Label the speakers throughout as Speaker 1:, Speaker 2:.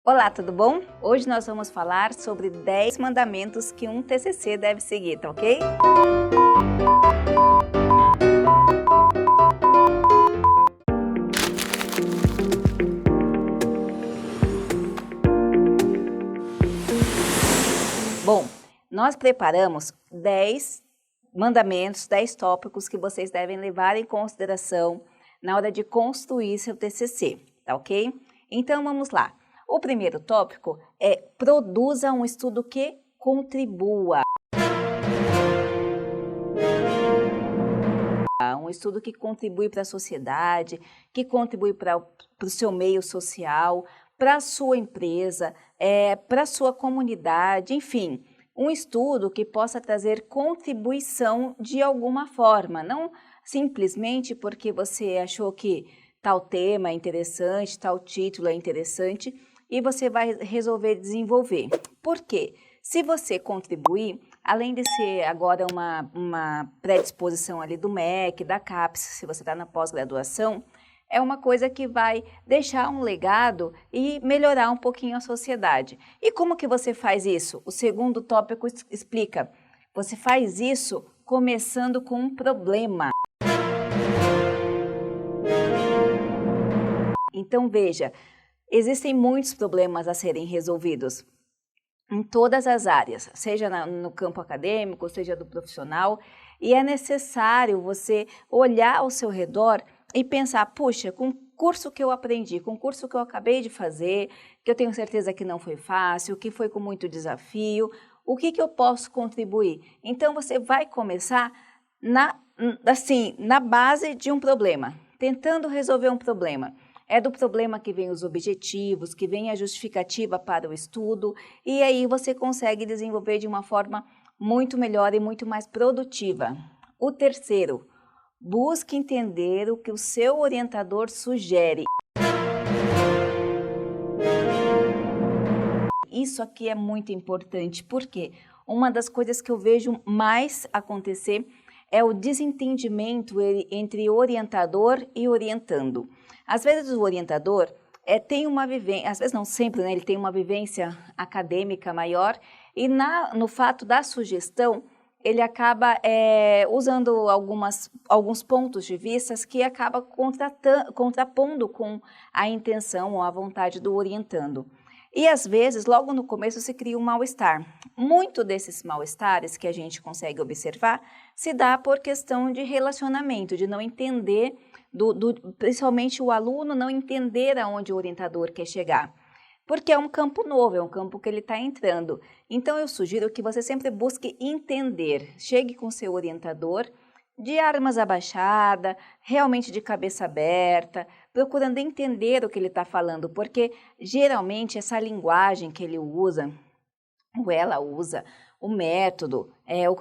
Speaker 1: Olá, tudo bom? Hoje nós vamos falar sobre 10 mandamentos que um TCC deve seguir, tá ok? Bom, nós preparamos 10 mandamentos, 10 tópicos que vocês devem levar em consideração na hora de construir seu TCC, tá ok? Então vamos lá. O primeiro tópico é produza um estudo que contribua. Um estudo que contribui para a sociedade, que contribui para o seu meio social, para a sua empresa, para a sua comunidade, enfim. Um estudo que possa trazer contribuição de alguma forma, não simplesmente porque você achou que tal tema é interessante, tal título é interessante e você vai resolver desenvolver. Por quê? Se você contribuir, além de ser agora uma predisposição ali do MEC, da CAPES, se você está na pós-graduação, é uma coisa que vai deixar um legado e melhorar um pouquinho a sociedade. E como que você faz isso? O segundo tópico explica. Você faz isso começando com um problema. Então veja, existem muitos problemas a serem resolvidos em todas as áreas, seja no campo acadêmico, seja do profissional, e é necessário você olhar ao seu redor e pensar, puxa, com o curso que eu aprendi, com o curso que eu acabei de fazer, que eu tenho certeza que não foi fácil, que foi com muito desafio, o que eu posso contribuir? Então você vai começar na base de um problema, tentando resolver um problema. É do problema que vem os objetivos, que vem a justificativa para o estudo, e aí você consegue desenvolver de uma forma muito melhor e muito mais produtiva. O terceiro, busque entender o que o seu orientador sugere. Isso aqui é muito importante, porque uma das coisas que eu vejo mais acontecer é o desentendimento entre orientador e orientando. Às vezes o orientador tem uma vivência, às vezes não sempre, né, ele tem uma vivência acadêmica maior e no fato da sugestão, ele acaba usando alguns pontos de vista que acaba contrapondo com a intenção ou a vontade do orientando. E às vezes, logo no começo, se cria um mal-estar. Muito desses mal-estares que a gente consegue observar se dá por questão de relacionamento, de não entender, principalmente o aluno não entender aonde o orientador quer chegar. Porque é um campo novo, é um campo que ele está entrando. Então eu sugiro que você sempre busque entender, chegue com seu orientador de armas abaixadas, realmente de cabeça aberta, procurando entender o que ele está falando, porque geralmente essa linguagem que ele usa, ou ela usa, o método,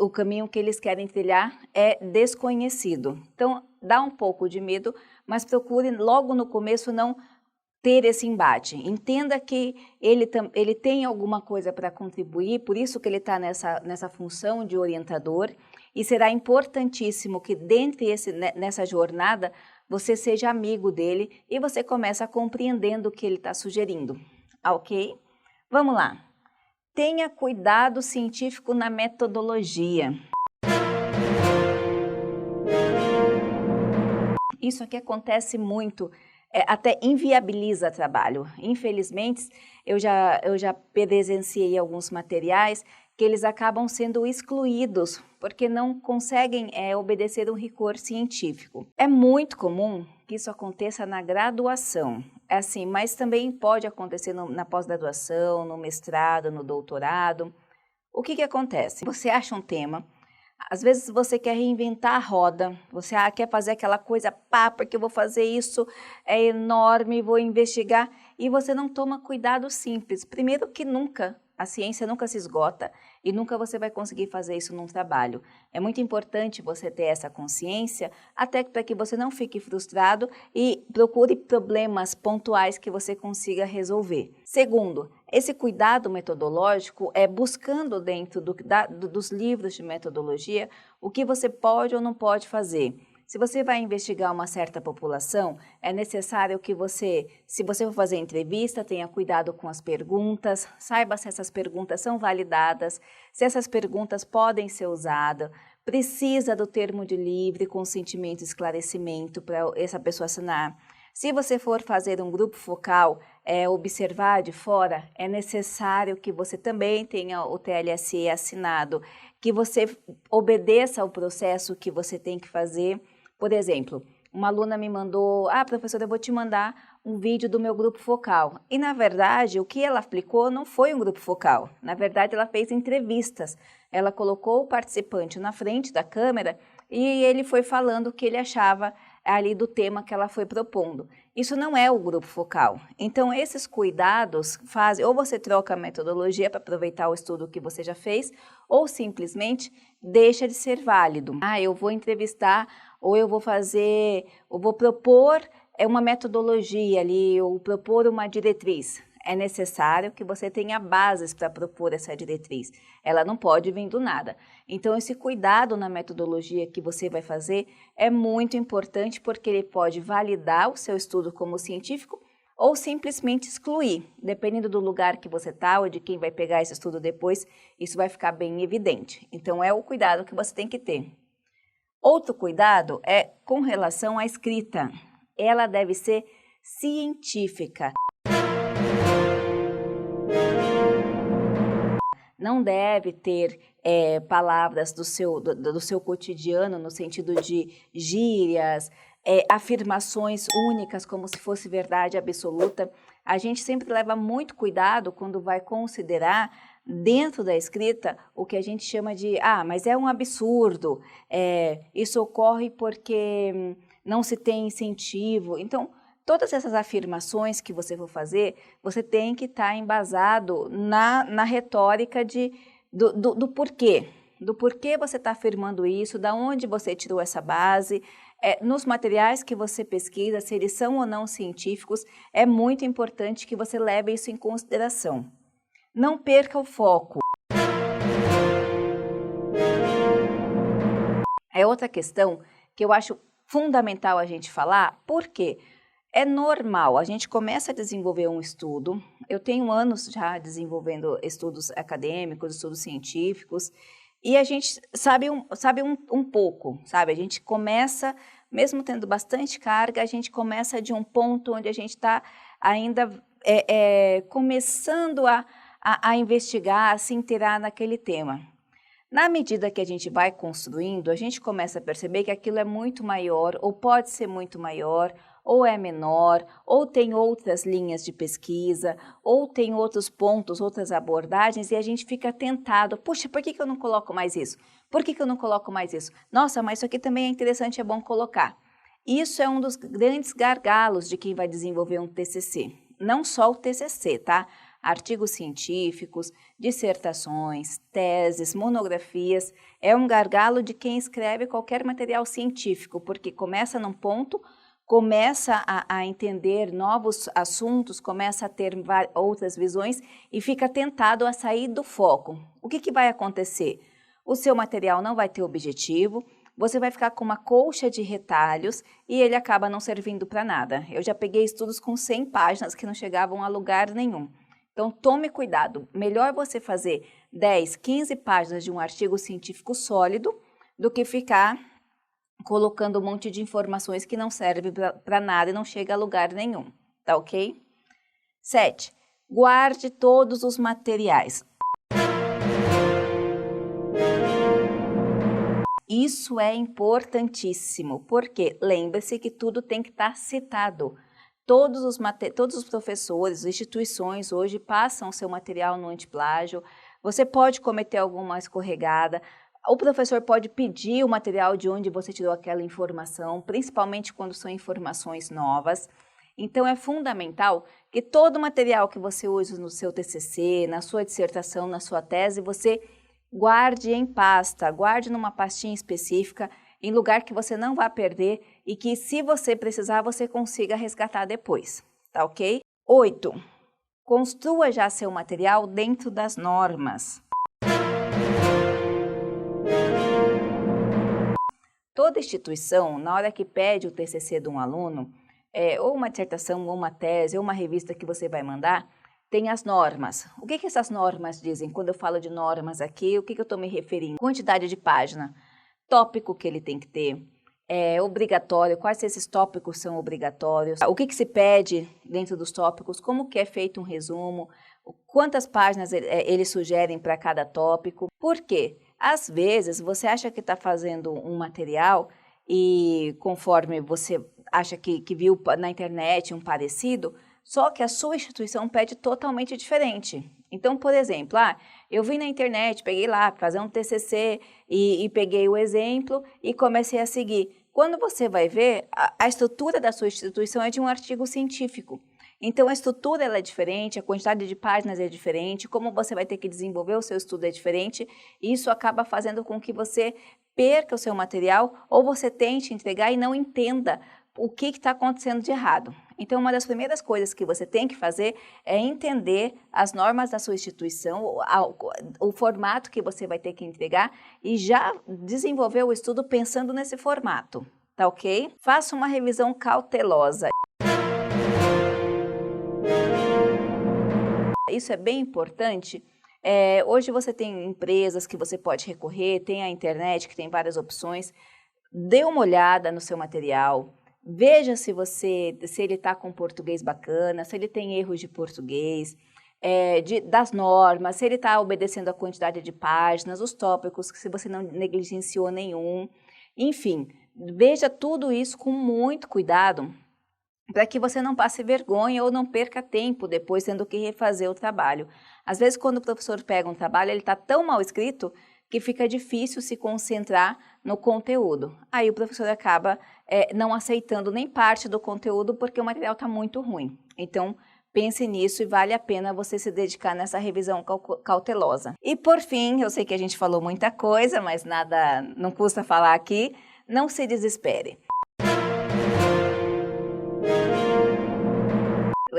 Speaker 1: o caminho que eles querem trilhar é desconhecido. Então dá um pouco de medo, mas procure logo no começo não ter esse embate. Entenda que ele tem alguma coisa para contribuir, por isso que ele está nessa função de orientador, e será importantíssimo que nessa jornada você seja amigo dele e você comece a compreendendo o que ele está sugerindo. Ok? Vamos lá. Tenha cuidado científico na metodologia. Isso aqui acontece muito, até inviabiliza trabalho. Infelizmente, eu já presenciei alguns materiais que eles acabam sendo excluídos porque não conseguem obedecer um rigor científico. É muito comum que isso aconteça na graduação, assim, mas também pode acontecer na pós-graduação, no mestrado, no doutorado. O que acontece? Você acha um tema, às vezes você quer reinventar a roda, você quer fazer aquela coisa, porque eu vou fazer isso, é enorme, vou investigar, e você não toma cuidado simples. Primeiro que a ciência nunca se esgota e nunca você vai conseguir fazer isso num trabalho. É muito importante você ter essa consciência, até para que você não fique frustrado e procure problemas pontuais que você consiga resolver. Segundo, esse cuidado metodológico é buscando dentro dos livros de metodologia o que você pode ou não pode fazer. se você vai investigar uma certa população, é necessário que você, se você for fazer entrevista, tenha cuidado com as perguntas, saiba se essas perguntas são validadas, se essas perguntas podem ser usadas, precisa do termo de livre consentimento e esclarecimento para essa pessoa assinar. Se você for fazer um grupo focal, observar de fora, é necessário que você também tenha o TLSE assinado, que você obedeça ao processo que você tem que fazer. Por exemplo, uma aluna me mandou, professora, eu vou te mandar um vídeo do meu grupo focal. E, na verdade, o que ela aplicou não foi um grupo focal. Na verdade, ela fez entrevistas. Ela colocou o participante na frente da câmera e ele foi falando o que ele achava ali do tema que ela foi propondo. Isso não é o grupo focal. Então, esses cuidados fazem, ou você troca a metodologia para aproveitar o estudo que você já fez, ou simplesmente deixa de ser válido. Eu vou entrevistar, ou eu vou propor uma metodologia ali, ou propor uma diretriz. É necessário que você tenha bases para propor essa diretriz. Ela não pode vir do nada. Então, esse cuidado na metodologia que você vai fazer é muito importante porque ele pode validar o seu estudo como científico ou simplesmente excluir. Dependendo do lugar que você está ou de quem vai pegar esse estudo depois, isso vai ficar bem evidente. Então, é o cuidado que você tem que ter. Outro cuidado é com relação à escrita. Ela deve ser científica. Não deve ter palavras do seu cotidiano, no sentido de gírias, afirmações únicas, como se fosse verdade absoluta. A gente sempre leva muito cuidado quando vai considerar, dentro da escrita, o que a gente chama de, mas é um absurdo, isso ocorre porque não se tem incentivo. Então, todas essas afirmações que você for fazer, você tem que estar embasado na retórica do porquê. Do porquê você está afirmando isso, da onde você tirou essa base. Nos materiais que você pesquisa, se eles são ou não científicos, é muito importante que você leve isso em consideração. Não perca o foco. É outra questão que eu acho fundamental a gente falar, por quê? É normal, a gente começa a desenvolver um estudo, eu tenho anos já desenvolvendo estudos acadêmicos, estudos científicos, e a gente sabe um pouco, sabe? A gente começa, mesmo tendo bastante carga, a gente começa de um ponto onde a gente está ainda começando a investigar, a se inteirar naquele tema. Na medida que a gente vai construindo, a gente começa a perceber que aquilo é muito maior, ou pode ser muito maior, ou é menor, ou tem outras linhas de pesquisa, ou tem outros pontos, outras abordagens, e a gente fica tentado, puxa, por que eu não coloco mais isso? Por que eu não coloco mais isso? Nossa, mas isso aqui também é interessante, é bom colocar. Isso é um dos grandes gargalos de quem vai desenvolver um TCC. Não só o TCC, tá? Artigos científicos, dissertações, teses, monografias, é um gargalo de quem escreve qualquer material científico, porque começa num ponto, começa a entender novos assuntos, começa a ter outras visões e fica tentado a sair do foco. O que vai acontecer? O seu material não vai ter objetivo, você vai ficar com uma colcha de retalhos e ele acaba não servindo para nada. Eu já peguei estudos com 100 páginas que não chegavam a lugar nenhum. Então, tome cuidado. Melhor você fazer 10, 15 páginas de um artigo científico sólido do que ficar colocando um monte de informações que não servem para nada e não chega a lugar nenhum, tá ok? 7. Guarde todos os materiais. Isso é importantíssimo, porque lembre-se que tudo tem que estar citado. Todos os professores, instituições hoje passam seu material no antiplágio. Você pode cometer alguma escorregada. O professor pode pedir o material de onde você tirou aquela informação, principalmente quando são informações novas. Então, é fundamental que todo o material que você use no seu TCC, na sua dissertação, na sua tese, você guarde em pasta, guarde numa pastinha específica, em lugar que você não vai perder e que, se você precisar, você consiga resgatar depois, tá ok? 8. Construa já seu material dentro das normas. Toda instituição, na hora que pede o TCC de um aluno, ou uma dissertação, ou uma tese, ou uma revista que você vai mandar, tem as normas. O que essas normas dizem? Quando eu falo de normas aqui, o que eu estou me referindo? Quantidade de página, tópico que ele tem que ter, obrigatório, quais esses tópicos são obrigatórios, o que se pede dentro dos tópicos, como que é feito um resumo, quantas páginas eles sugerem para cada tópico. Por quê? Às vezes você acha que está fazendo um material e conforme você acha que viu na internet um parecido, só que a sua instituição pede totalmente diferente. Então, por exemplo, eu vi na internet, peguei lá fazer um TCC e peguei o exemplo e comecei a seguir. Quando você vai ver, a estrutura da sua instituição é de um artigo científico. Então, a estrutura ela é diferente, a quantidade de páginas é diferente, como você vai ter que desenvolver o seu estudo é diferente, e isso acaba fazendo com que você perca o seu material ou você tente entregar e não entenda o que está acontecendo de errado. Então, uma das primeiras coisas que você tem que fazer é entender as normas da sua instituição, o formato que você vai ter que entregar e já desenvolver o estudo pensando nesse formato, tá ok? Faça uma revisão cautelosa. Isso é bem importante. Hoje você tem empresas que você pode recorrer, tem a internet que tem várias opções. Dê uma olhada no seu material. Veja se ele está com português bacana, se ele tem erros de português, das normas, se ele está obedecendo a quantidade de páginas, os tópicos, se você não negligenciou nenhum. Enfim, veja tudo isso com muito cuidado para que você não passe vergonha ou não perca tempo depois tendo que refazer o trabalho. Às vezes, quando o professor pega um trabalho, ele está tão mal escrito que fica difícil se concentrar no conteúdo. Aí o professor acaba não aceitando nem parte do conteúdo porque o material está muito ruim. Então, pense nisso e vale a pena você se dedicar nessa revisão cautelosa. E por fim, eu sei que a gente falou muita coisa, mas nada não custa falar aqui, não se desespere.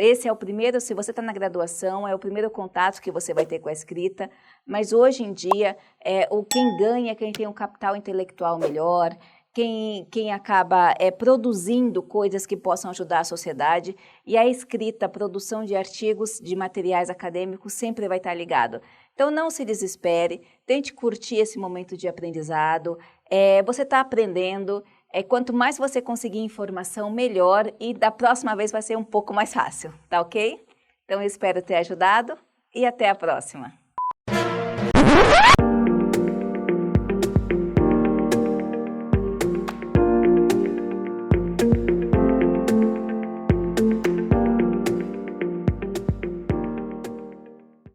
Speaker 1: Esse é o primeiro, se você está na graduação, é o primeiro contato que você vai ter com a escrita, mas hoje em dia, quem ganha é quem tem um capital intelectual melhor, quem acaba produzindo coisas que possam ajudar a sociedade, e a escrita, a produção de artigos, de materiais acadêmicos sempre vai estar ligado. Então não se desespere, tente curtir esse momento de aprendizado, você está aprendendo, quanto mais você conseguir informação, melhor, e da próxima vez vai ser um pouco mais fácil, tá ok? Então eu espero ter ajudado e até a próxima.